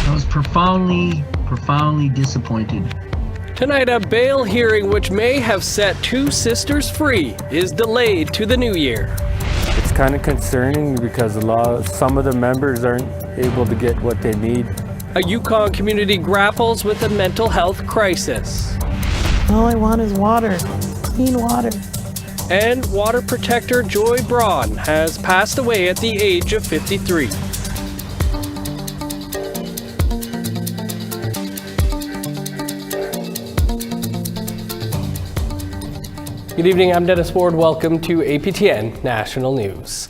I was profoundly disappointed. Tonight, a bail hearing which may have set two sisters free is delayed to the new year. It's kind of concerning because some of the members aren't able to get what they need. A Yukon community grapples with a mental health crisis. All I want is water, clean water. And water protector Joy Braun has passed away at the age of 53. Good evening, I'm Dennis Ward. Welcome to APTN National News.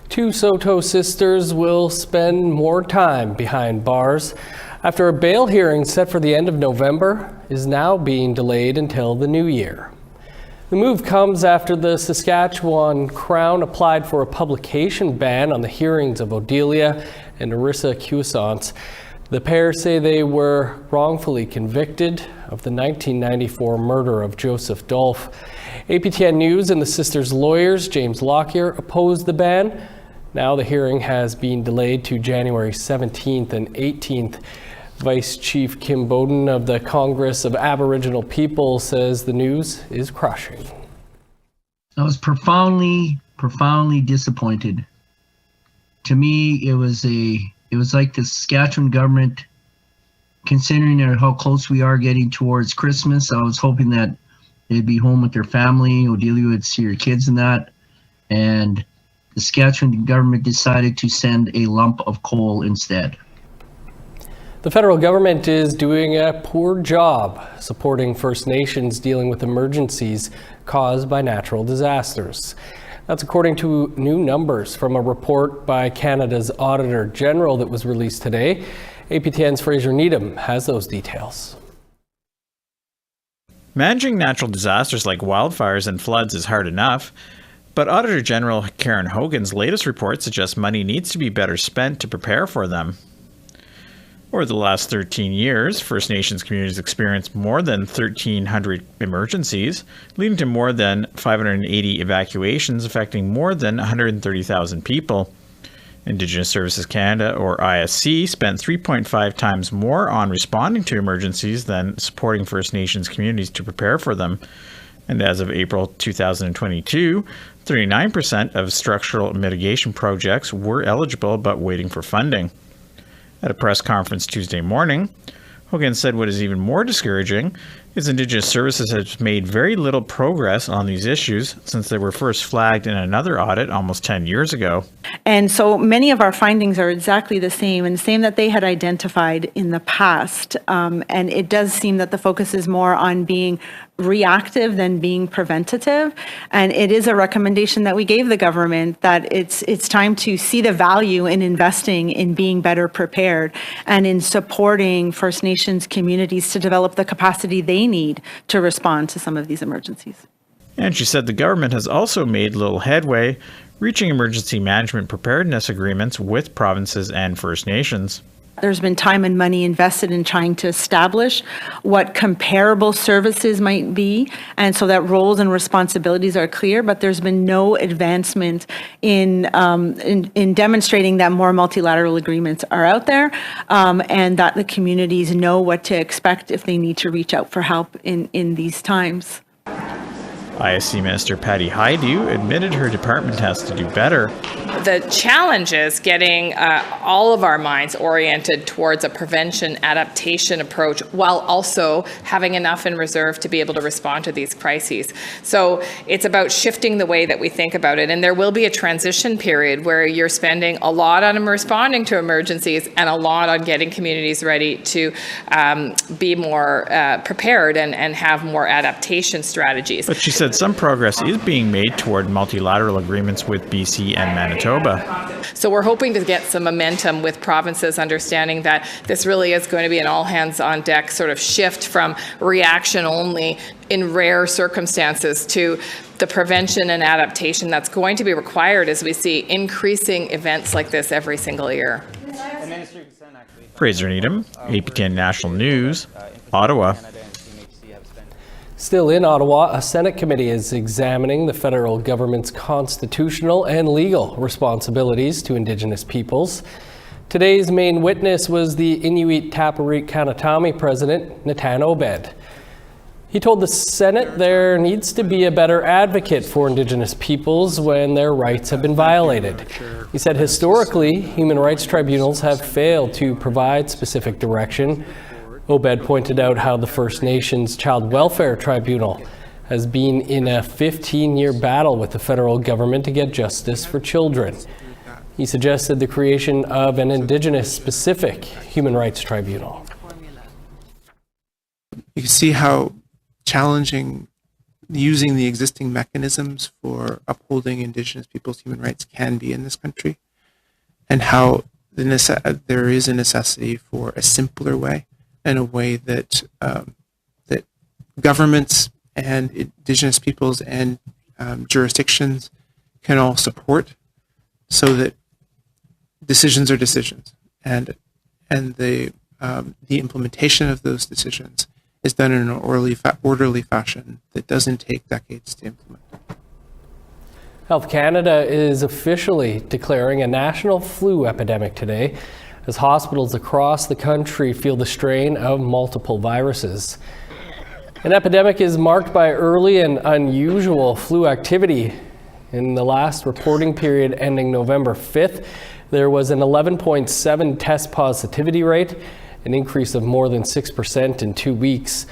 Two Saulteaux sisters will spend more time behind bars after a bail hearing set for the end of November is now being delayed until the new year. The move comes after the Saskatchewan Crown applied for a publication ban on the hearings of Odelia and Arissa Cuisance. The pair say they were wrongfully convicted of the 1994 murder of Joseph Dolph. APTN News and the sisters' lawyers, James Lockyer, opposed the ban. Now the hearing has been delayed to January 17th and 18th. Vice Chief Kim Bowden of the Congress of Aboriginal People says the news is crushing. I was profoundly disappointed. To me, it was like the Saskatchewan government, considering how close we are getting towards Christmas. I was hoping that they'd be home with their family. Odelia would see her kids and that. And the Saskatchewan government decided to send a lump of coal instead. The federal government is doing a poor job supporting First Nations dealing with emergencies caused by natural disasters. That's according to new numbers from a report by Canada's Auditor General that was released today. APTN's Fraser Needham has those details. Managing natural disasters like wildfires and floods is hard enough, but Auditor General Karen Hogan's latest report suggests money needs to be better spent to prepare for them. Over the last 13 years, First Nations communities experienced more than 1,300 emergencies, leading to more than 580 evacuations affecting more than 130,000 people. Indigenous Services Canada, or ISC, spent 3.5 times more on responding to emergencies than supporting First Nations communities to prepare for them. And as of April 2022, 39% of structural mitigation projects were eligible but waiting for funding. At a press conference Tuesday morning, Hogan said what is even more discouraging is Indigenous Services has made very little progress on these issues since they were first flagged in another audit almost 10 years ago. And so many of our findings are exactly the same, and the same that they had identified in the past. And it does seem that the focus is more on being reactive than being preventative. And it is a recommendation that we gave the government that it's time to see the value in investing in being better prepared and in supporting First Nations communities to develop the capacity they need to respond to some of these emergencies. And she said the government has also made little headway reaching emergency management preparedness agreements with provinces and First Nations. There's been time and money invested in trying to establish what comparable services might be, and so that roles and responsibilities are clear, but there's been no advancement in demonstrating that more multilateral agreements are out there, and that the communities know what to expect if they need to reach out for help in these times. ISC Minister Patty Hajdu admitted her department has to do better. The challenge is getting all of our minds oriented towards a prevention adaptation approach while also having enough in reserve to be able to respond to these crises. So it's about shifting the way that we think about it. And there will be a transition period where you're spending a lot on responding to emergencies and a lot on getting communities ready to be more prepared and have more adaptation strategies. But she said some progress is being made toward multilateral agreements with BC and Manitoba. So we're hoping to get some momentum with provinces understanding that this really is going to be an all-hands-on-deck sort of shift from reaction only in rare circumstances to the prevention and adaptation that's going to be required as we see increasing events like this every single year. Fraser Needham, APTN National News, Ottawa. Still in Ottawa, a Senate committee is examining the federal government's constitutional and legal responsibilities to Indigenous peoples. Today's main witness was the Inuit Tapiriit Kanatami president, Natan Obed. He told the Senate there needs to be a better advocate for Indigenous peoples when their rights have been violated. He said historically, human rights tribunals have failed to provide specific direction. Obed pointed out how the First Nations Child Welfare Tribunal has been in a 15-year battle with the federal government to get justice for children. He suggested the creation of an Indigenous-specific human rights tribunal. You can see how challenging using the existing mechanisms for upholding Indigenous people's human rights can be in this country, and how there is a necessity for a simpler way, and a way that that governments and Indigenous peoples and jurisdictions can all support, so that decisions are decisions, and the implementation of those decisions is done in an orderly fashion that doesn't take decades to implement. Health Canada is officially declaring a national flu epidemic today, as hospitals across the country feel the strain of multiple viruses. An epidemic is marked by early and unusual flu activity. In the last reporting period ending November 5th, there was an 11.7 test positivity rate, an increase of more than 6% in 2 weeks.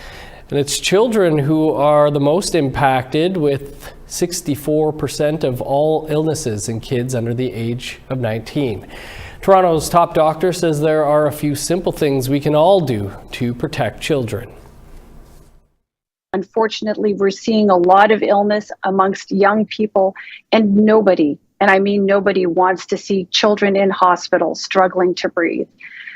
And it's children who are the most impacted, with 64% of all illnesses in kids under the age of 19. Toronto's top doctor says there are a few simple things we can all do to protect children. Unfortunately, we're seeing a lot of illness amongst young people, and nobody, and I mean nobody, wants to see children in hospitals struggling to breathe.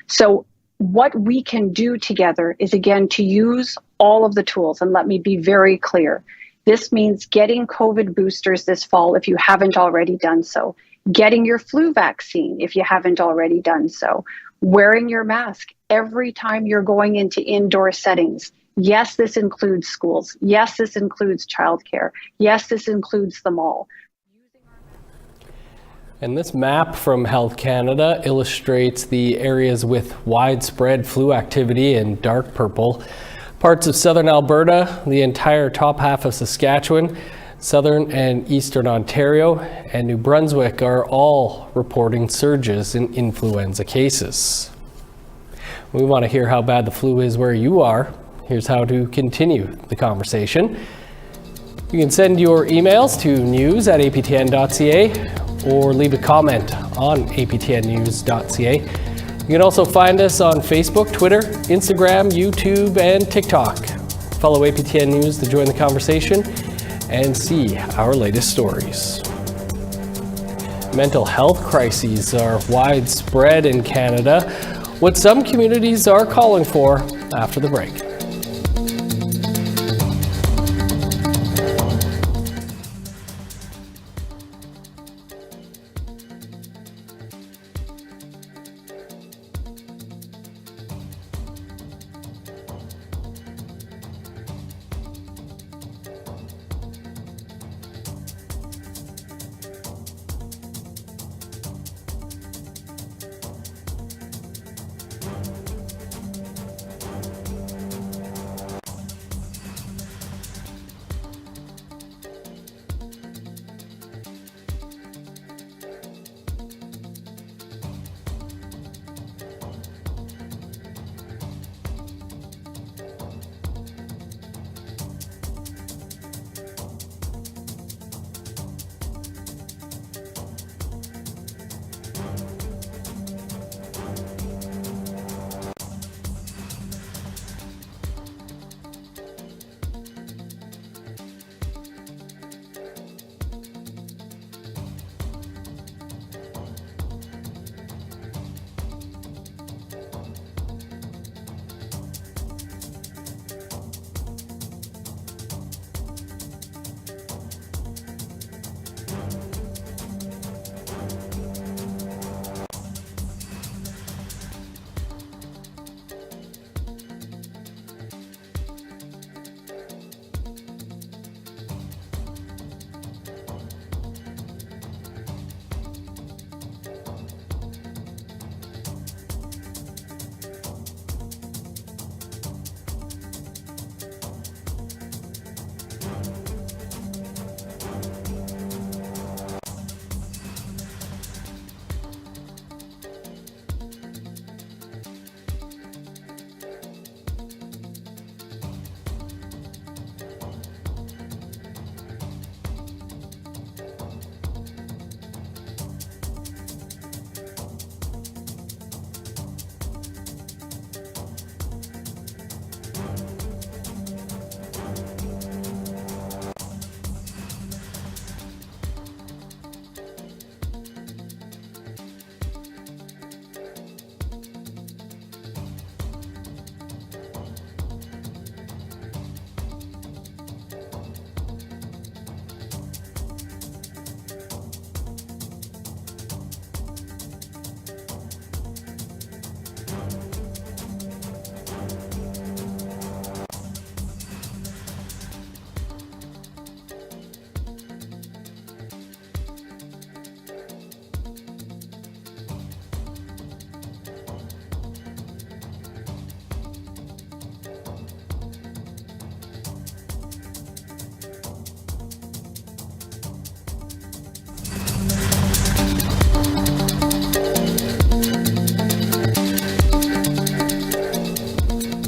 So what we can do together is, again, to use all of the tools. And let me be very clear. This means getting COVID boosters this fall if you haven't already done so. Getting your flu vaccine if you haven't already done so. Wearing your mask every time you're going into indoor settings. Yes, this includes schools. Yes, this includes childcare. Yes, this includes the mall. And this map from Health Canada illustrates the areas with widespread flu activity in dark purple. Parts of southern Alberta, the entire top half of Saskatchewan, southern and eastern Ontario, and New Brunswick are all reporting surges in influenza cases. We want to hear how bad the flu is where you are. Here's how to continue the conversation. You can send your emails to news@aptn.ca or leave a comment on aptnnews.ca. You can also find us on Facebook, Twitter, Instagram, YouTube, and TikTok. Follow APTN News to join the conversation and see our latest stories. Mental health crises are widespread in Canada, what some communities are calling for after the break.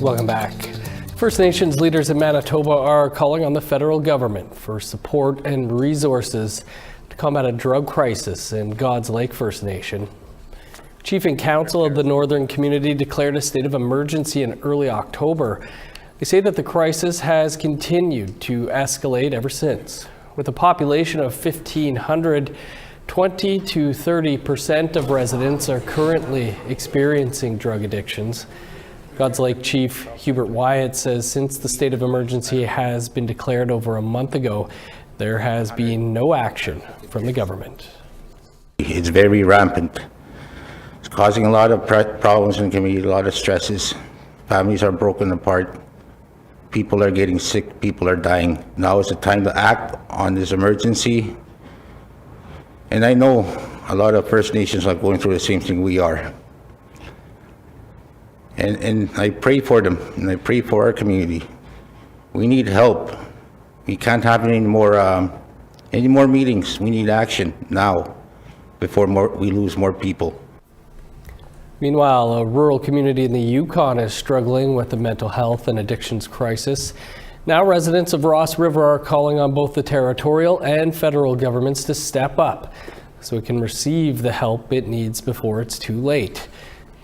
Welcome back. First Nations leaders in Manitoba are calling on the federal government for support and resources to combat a drug crisis in God's Lake First Nation. Chief and Council of the Northern Community declared a state of emergency in early October. They say that the crisis has continued to escalate ever since. With a population of 1,500, 20 to 30% of residents are currently experiencing drug addictions. God's Lake Chief Hubert Wyatt says since the state of emergency has been declared over a month ago, there has been no action from the government. It's very rampant. It's causing a lot of problems in the community, a lot of stresses. Families are broken apart. People are getting sick. People are dying. Now is the time to act on this emergency. And I know a lot of First Nations are going through the same thing we are. And I pray for them, and I pray for our community. We need help. We can't have any more meetings. We need action now before we lose more people. Meanwhile, a rural community in the Yukon is struggling with the mental health and addictions crisis. Now residents of Ross River are calling on both the territorial and federal governments to step up so it can receive the help it needs before it's too late.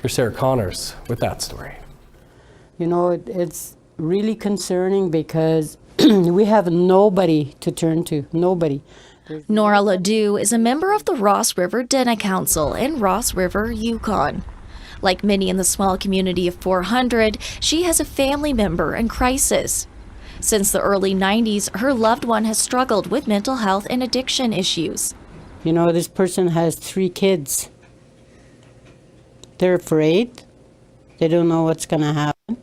Here's Sarah Connors with that story. You know, it's really concerning because we have nobody to turn to, nobody. Nora Ledoux is a member of the Ross River Dena Council in Ross River, Yukon. Like many in the small community of 400, she has a family member in crisis. Since the early 90s, her loved one has struggled with mental health and addiction issues. You know, this person has 3 kids. They're afraid. They don't know what's going to happen.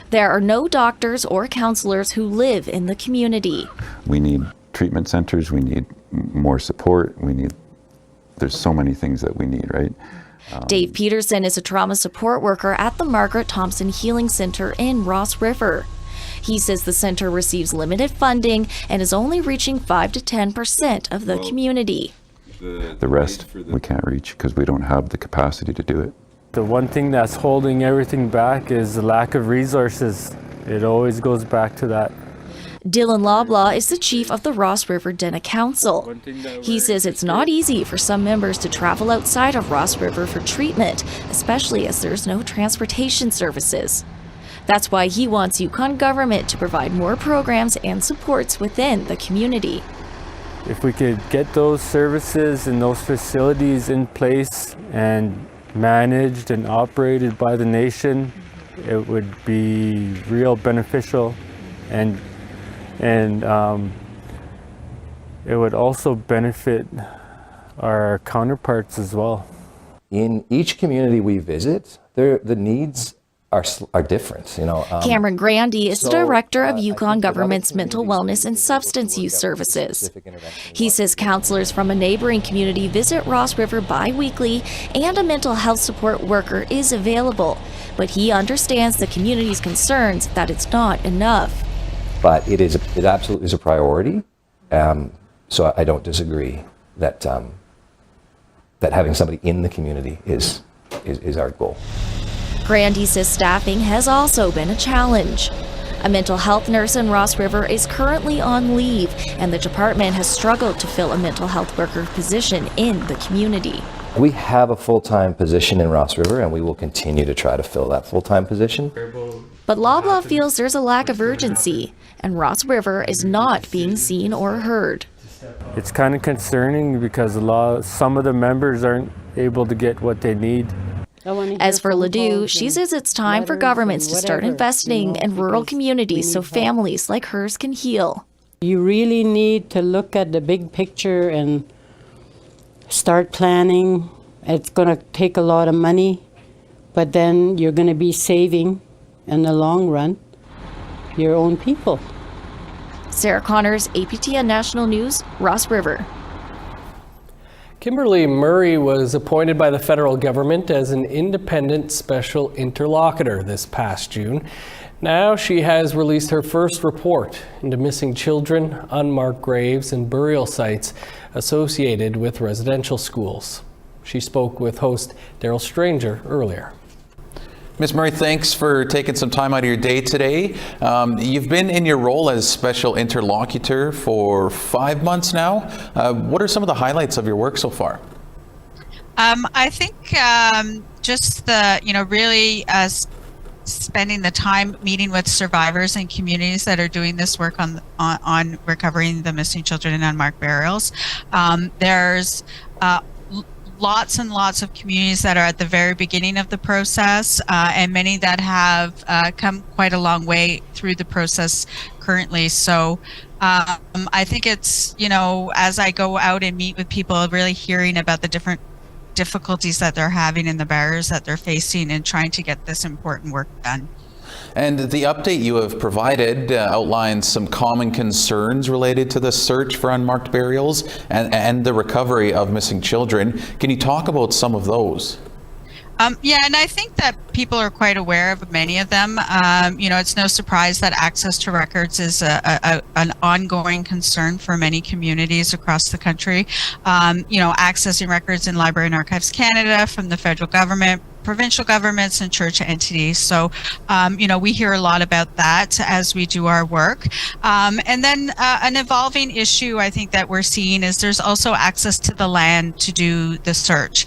There are no doctors or counselors who live in the community. We need treatment centers. We need more support. There's so many things that we need, right? Dave Peterson is a trauma support worker at the Margaret Thompson Healing Center in Ross River. He says the center receives limited funding and is only reaching 5 to 10% of the community. The rest we can't reach because we don't have the capacity to do it. The one thing that's holding everything back is the lack of resources. It always goes back to that. Dylan Loblaw is the chief of the Ross River Dena Council. He says it's not easy for some members to travel outside of Ross River for treatment, especially as there's no transportation services. That's why he wants Yukon government to provide more programs and supports within the community. If we could get those services and those facilities in place and managed and operated by the nation, it would be real beneficial, and it would also benefit our counterparts as well. In each community we visit, the needs are different, you know. Cameron Grandy is the director of Yukon government's mental wellness and substance use services. He says counselors from a neighboring community visit Ross River bi-weekly and a mental health support worker is available, but he understands the community's concerns that it's not enough. But it absolutely is a priority, so I don't disagree that that having somebody in the community is our goal. Grandy says staffing has also been a challenge. A mental health nurse in Ross River is currently on leave, and the department has struggled to fill a mental health worker position in the community. We have a full-time position in Ross River, and we will continue to try to fill that full-time position. But Loblaw feels there's a lack of urgency, and Ross River is not being seen or heard. It's kind of concerning because some of the members aren't able to get what they need. As for Ledoux, she says it's time for governments to start investing in rural communities so families like hers can heal. You really need to look at the big picture and start planning. It's going to take a lot of money, but then you're going to be saving in the long run your own people. Sarah Connors, APTN National News, Ross River. Kimberly Murray was appointed by the federal government as an independent special interlocutor this past June. Now she has released her first report into missing children, unmarked graves, and burial sites associated with residential schools. She spoke with host Daryl Stranger earlier. Ms. Murray, thanks for taking some time out of your day today. You've been in your role as special interlocutor for 5 months now. What are some of the highlights of your work so far? I think just the, really spending the time meeting with survivors and communities that are doing this work on recovering the missing children and unmarked burials. There's lots and lots of communities that are at the very beginning of the process, and many that have come quite a long way through the process currently. So I think it's, as I go out and meet with people, really hearing about the different difficulties that they're having and the barriers that they're facing and trying to get this important work done. And the update you have provided outlines some common concerns related to the search for unmarked burials and the recovery of missing children. Can you talk about some of those? Yeah, and I think that people are quite aware of many of them. It's no surprise that access to records is an ongoing concern for many communities across the country. Accessing records in Library and Archives Canada from the federal government, provincial governments, and church entities. So, we hear a lot about that as we do our work. And then an evolving issue I think that we're seeing is there's also access to the land to do the search.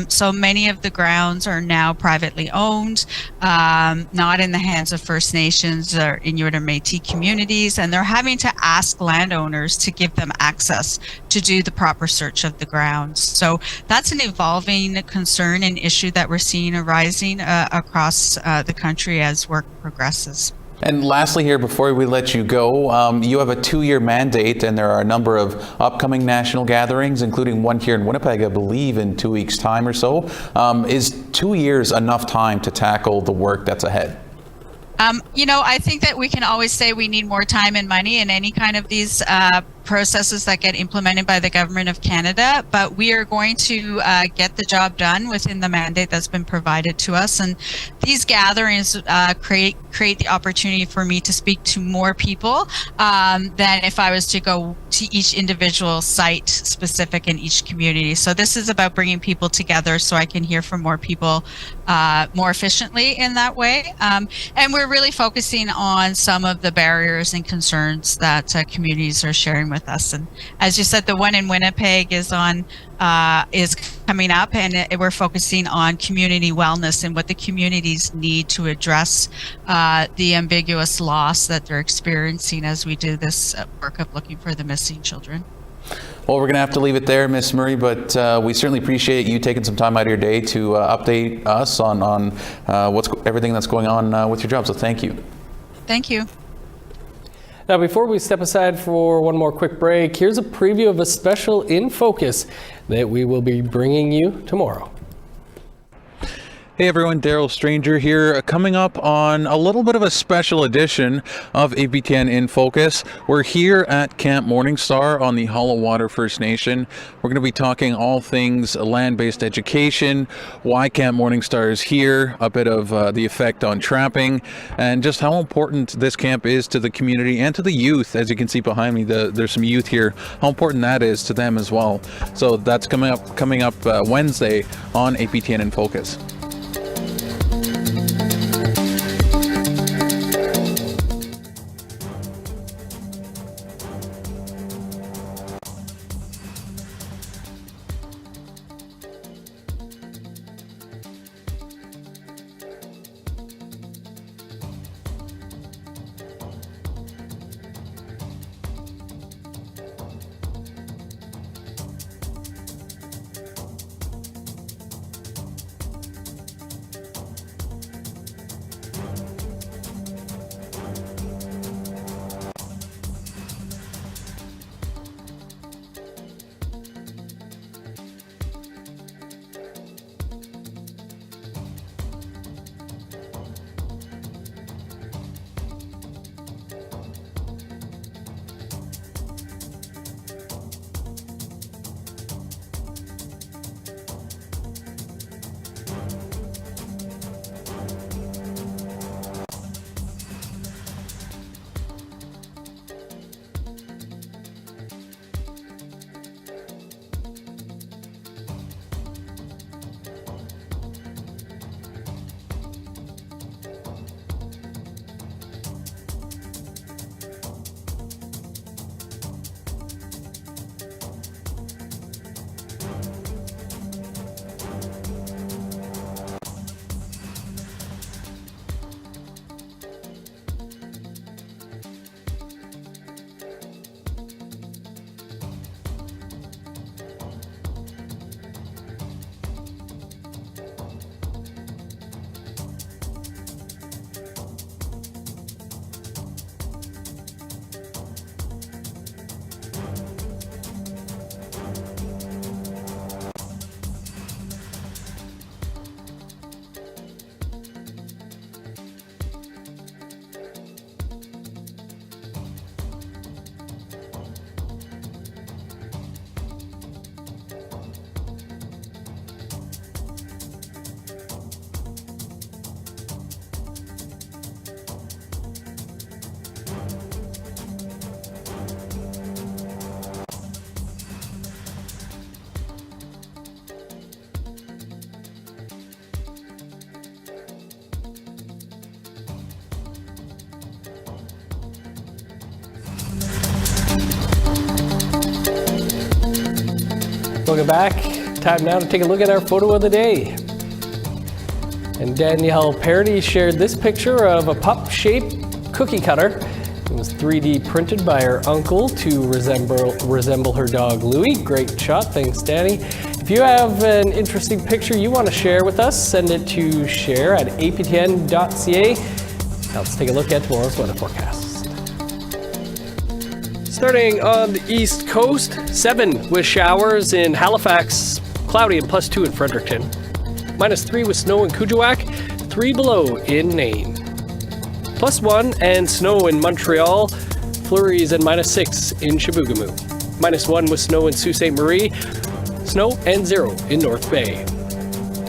So many of the grounds are now privately owned, not in the hands of First Nations or Inuit or Métis communities, and they're having to ask landowners to give them access to do the proper search of the grounds. So that's an evolving concern and issue that we're seeing arising across the country as work progresses. And lastly here, before we let you go, you have a 2-year mandate and there are a number of upcoming national gatherings, including one here in Winnipeg, I believe in 2 weeks' time or so. Is 2 years enough time to tackle the work that's ahead? I think that we can always say we need more time and money in any kind of these processes that get implemented by the Government of Canada, but we are going to get the job done within the mandate that's been provided to us. And these gatherings create the opportunity for me to speak to more people than if I was to go to each individual site specific in each community. So this is about bringing people together so I can hear from more people more efficiently in that way. And we're really focusing on some of the barriers and concerns that communities are sharing with us. And as you said, the one in Winnipeg is coming up, and we're focusing on community wellness and what the communities need to address the ambiguous loss that they're experiencing as we do this work of looking for the missing children. Well, we're going to have to leave it there, Ms. Murray, but we certainly appreciate you taking some time out of your day to update us on everything that's going on with your job. So thank you. Thank you. Now, before we step aside for one more quick break, here's a preview of a special In Focus that we will be bringing you tomorrow. Hey everyone, Daryl Stranger here, coming up on a little bit of a special edition of APTN In Focus. We're here at Camp Morningstar on the Hollow Water First Nation. We're going to be talking all things land-based education, why Camp Morningstar is here, a bit of the effect on trapping, and just how important this camp is to the community and to the youth. As you can see behind me, there's some youth here, how important that is to them as well. So that's coming up Wednesday on APTN In Focus. Welcome back. Time now to take a look at our photo of the day. And Danielle Parody shared this picture of a pup-shaped cookie cutter. It was 3D printed by her uncle to resemble her dog Louie. Great shot, thanks Danny. If you have an interesting picture you want to share with us, send it to share@aptn.ca. Now let's take a look at tomorrow's weather forecast. Starting on the east coast, 7 with showers in Halifax, cloudy and +2 in Fredericton. -3 with snow in Kuujjuaq, 3 below in Nain. +1 and snow in Montreal, flurries and -6 in Chibougamau. -1 with snow in Sault Ste. Marie, snow and 0 in North Bay.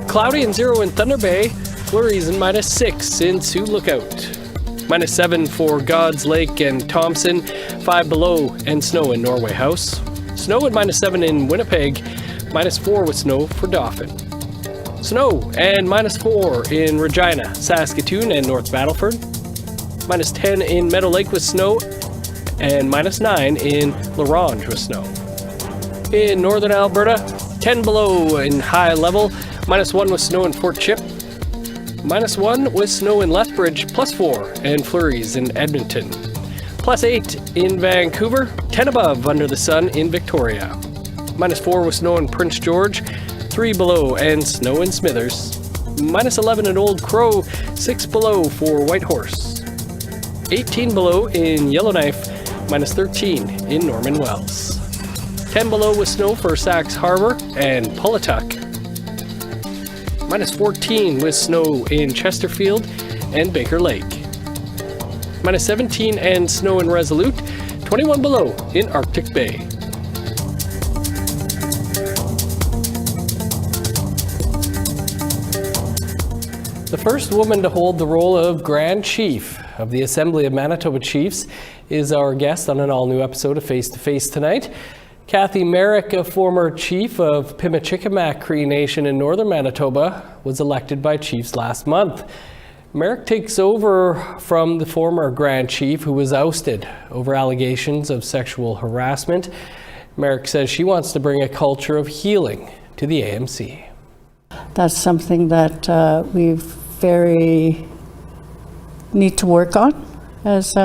Cloudy and 0 in Thunder Bay, flurries and -6 in Sioux Lookout. -7 for God's Lake and Thompson, 5 below and snow in Norway House. Snow at -7 in Winnipeg, -4 with snow for Dauphin. Snow and -4 in Regina, Saskatoon and North Battleford. -10 in Meadow Lake with snow and -9 in La Ronge with snow. In northern Alberta, 10 below in High Level, -1 with snow in Fort Chip. -1 with snow in Lethbridge, +4 and flurries in Edmonton. +8 in Vancouver, 10 above under the sun in Victoria. -4 with snow in Prince George, 3 below and snow in Smithers. -11 in Old Crow, 6 below for Whitehorse. 18 below in Yellowknife, -13 in Norman Wells. 10 below with snow for Sax Harbor and Pulatuck. -14 with snow in Chesterfield and Baker Lake. -17 and snow in Resolute, 21 below in Arctic Bay. The first woman to hold the role of Grand Chief of the Assembly of Manitoba Chiefs is our guest on an all-new episode of Face to Face tonight. Kathy Merrick, a former chief of Pimachikamak Cree Nation in northern Manitoba, was elected by chiefs last month. Merrick takes over from the former Grand Chief who was ousted over allegations of sexual harassment. Merrick says she wants to bring a culture of healing to the AMC. That's something that we very need to work on as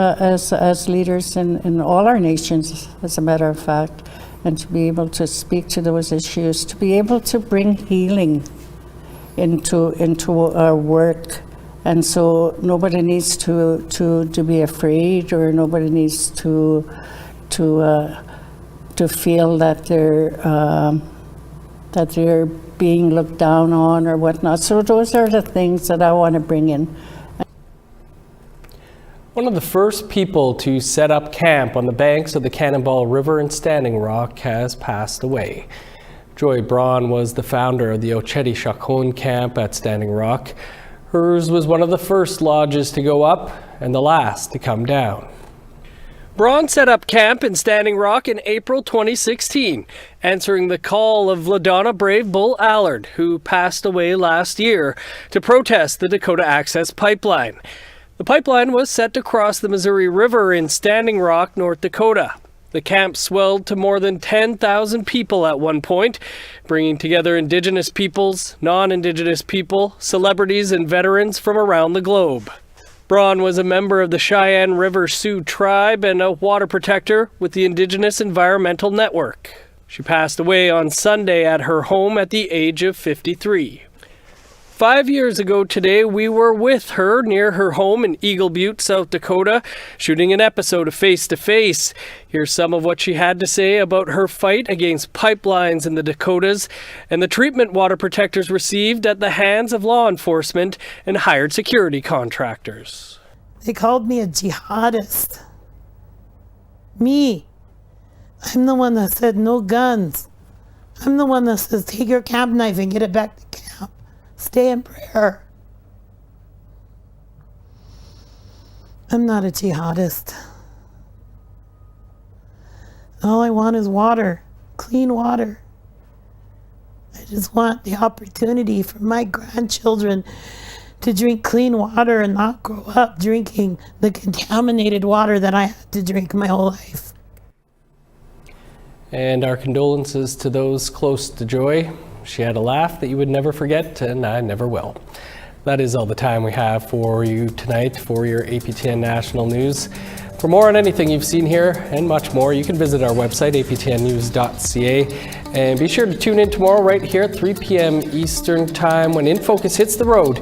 leaders in all our nations, as a matter of fact. And to be able to speak to those issues, to be able to bring healing into our work. And so nobody needs to be afraid, or nobody needs to feel that they're being looked down on or whatnot. So those are the things that I want to bring in. One of the first people to set up camp on the banks of the Cannonball River in Standing Rock has passed away. Joy Braun was the founder of the Oceti Chacon camp at Standing Rock. Hers was one of the first lodges to go up and the last to come down. Braun set up camp in Standing Rock in April 2016, answering the call of LaDonna Brave Bull Allard, who passed away last year, to protest the Dakota Access Pipeline. The pipeline was set to cross the Missouri River in Standing Rock, North Dakota. The camp swelled to more than 10,000 people at one point, bringing together Indigenous peoples, non-Indigenous people, celebrities, and veterans from around the globe. Braun was a member of the Cheyenne River Sioux tribe and a water protector with the Indigenous Environmental Network. She passed away on Sunday at her home at the age of 53. 5 years ago today, we were with her near her home in Eagle Butte, South Dakota, shooting an episode of Face to Face. Here's some of what she had to say about her fight against pipelines in the Dakotas and the treatment water protectors received at the hands of law enforcement and hired security contractors. They called me a jihadist. Me. I'm the one that said no guns. I'm the one that says take your camp knife and get it back to camp. Stay in prayer. I'm not a jihadist. All I want is water, clean water. I just want the opportunity for my grandchildren to drink clean water and not grow up drinking the contaminated water that I had to drink my whole life. And our condolences to those close to Joy. She had a laugh that you would never forget, and I never will. That is all the time we have for you tonight for your APTN National News. For more on anything you've seen here and much more, you can visit our website, aptnnews.ca. And be sure to tune in tomorrow right here at 3 p.m. Eastern Time when In Focus hits the road.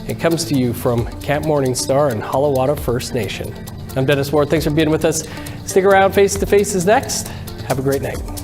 It comes to you from Camp Morningstar and Halawata First Nation. I'm Dennis Ward. Thanks for being with us. Stick around. Face to Face is next. Have a great night.